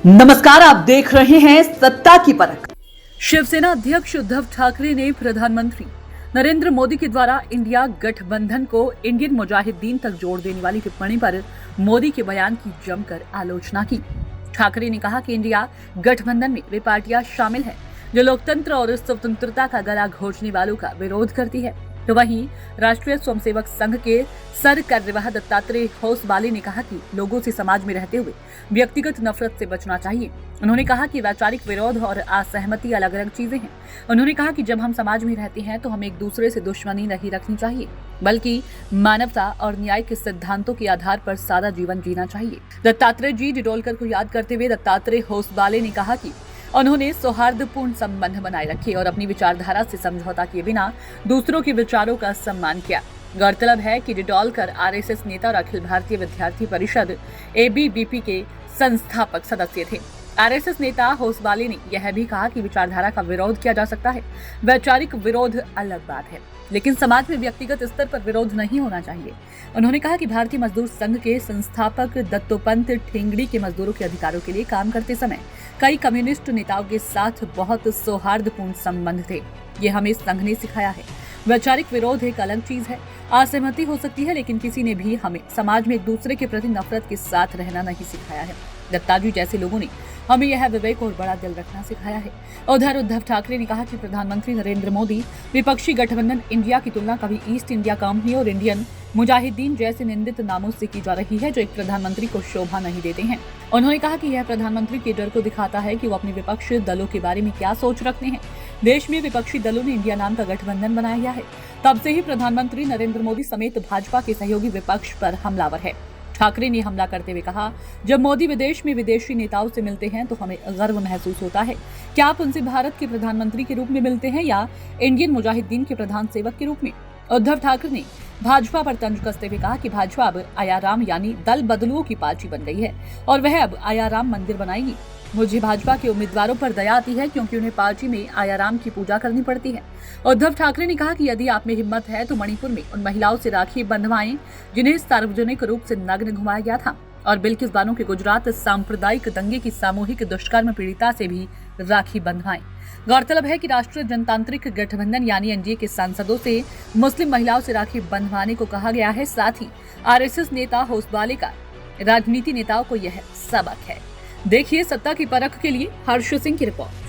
नमस्कार, आप देख रहे हैं सत्ता की परख। शिवसेना अध्यक्ष उद्धव ठाकरे ने प्रधानमंत्री नरेंद्र मोदी के द्वारा इंडिया गठबंधन को इंडियन मुजाहिदीन तक जोड़ देने वाली टिप्पणी पर मोदी के बयान की जमकर आलोचना की। ठाकरे ने कहा कि इंडिया गठबंधन में वे पार्टियां शामिल हैं जो लोकतंत्र और स्वतंत्रता का गला घोंचने वालों का विरोध करती है। तो वहीं राष्ट्रीय स्वयंसेवक संघ के सर कार्यवाह दत्तात्रेय होसबाले ने कहा कि लोगों से समाज में रहते हुए व्यक्तिगत नफरत से बचना चाहिए। उन्होंने कहा कि वैचारिक विरोध और असहमति अलग अलग चीजें हैं। उन्होंने कहा कि जब हम समाज में रहते हैं तो हमें एक दूसरे से दुश्मनी नहीं रखनी चाहिए, बल्कि मानवता और न्याय के सिद्धांतों के आधार पर सादा जीवन जीना चाहिए। दत्तात्रेय जी डिडोलकर को याद करते हुए दत्तात्रेय होसबाले ने कहा कि उन्होंने सौहार्दपूर्ण संबंध बनाए रखे और अपनी विचारधारा से समझौता किए बिना दूसरों के विचारों का सम्मान किया। गौरतलब है कि डिडोलकर आरएसएस नेता और अखिल भारतीय विद्यार्थी परिषद एबीवीपी के संस्थापक सदस्य थे। आरएसएस नेता होसबाले ने यह भी कहा कि विचारधारा का विरोध किया जा सकता है, वैचारिक विरोध अलग बात है, लेकिन समाज में व्यक्तिगत स्तर पर विरोध नहीं होना चाहिए। उन्होंने कहा कि भारतीय मजदूर संघ के संस्थापक दत्तोपंत ठेंगड़ी के मजदूरों के अधिकारों के लिए काम करते समय कई कम्युनिस्ट नेताओं के साथ बहुत सौहार्दपूर्ण संबंध थे। ये हमें संघ ने सिखाया है। वैचारिक विरोध एक अलग चीज है, असहमति हो सकती है, लेकिन किसी ने भी हमें समाज में एक दूसरे के प्रति नफरत के साथ रहना नहीं सिखाया है। दत्ताजी जैसे लोगों ने हमें यह विवेक और बड़ा दिल रखना सिखाया है। उधर उद्धव ठाकरे ने कहा कि प्रधानमंत्री नरेंद्र मोदी विपक्षी गठबंधन इंडिया की तुलना कभी ईस्ट इंडिया कंपनी और इंडियन मुजाहिदीन जैसे निंदित नामों से की जा रही है, जो एक प्रधानमंत्री को शोभा नहीं देते हैं। उन्होंने कहा कि यह प्रधानमंत्री के डर को दिखाता है कि वो अपने विपक्षी दलों के बारे में क्या सोच रखते हैं। देश में विपक्षी दलों ने इंडिया नाम का गठबंधन बनाया गया है, तब से ही प्रधानमंत्री नरेंद्र मोदी समेत भाजपा के सहयोगी विपक्ष पर हमलावर है। ठाकरे ने हमला करते हुए कहा, जब मोदी विदेश में विदेशी नेताओं से मिलते हैं तो हमें गर्व महसूस होता है। क्या आप उनसे भारत के प्रधानमंत्री के रूप में मिलते हैं या इंडियन मुजाहिदीन के प्रधान सेवक के रूप में? उद्धव ठाकरे ने भाजपा पर तंज कसते हुए कहा कि भाजपा अब आयाराम यानी दल बदलुओं की पार्टी बन गई है और वह अब आयाराम मंदिर बनाएगी। मुझे भाजपा के उम्मीदवारों पर दया आती है क्योंकि उन्हें पार्टी में आयाराम की पूजा करनी पड़ती है। उद्धव ठाकरे ने कहा कि यदि आप में हिम्मत है तो मणिपुर में उन महिलाओं से राखी बंधवाएं जिन्हें सार्वजनिक रूप से नग्न घुमाया गया था, और बिल्किस बानो के गुजरात सांप्रदायिक दंगे की सामूहिक दुष्कर्म पीड़िता से भी राखी बंधवाएं। गौरतलब है कि राष्ट्रीय जनतांत्रिक गठबंधन यानी एनडीए के सांसदों से मुस्लिम महिलाओं से राखी बंधवाने को कहा गया है। साथ ही आरएसएस नेता होसबाले का राजनीति नेताओं को यह सबक है। देखिए सत्ता की परख के लिए हर्ष सिंह की रिपोर्ट।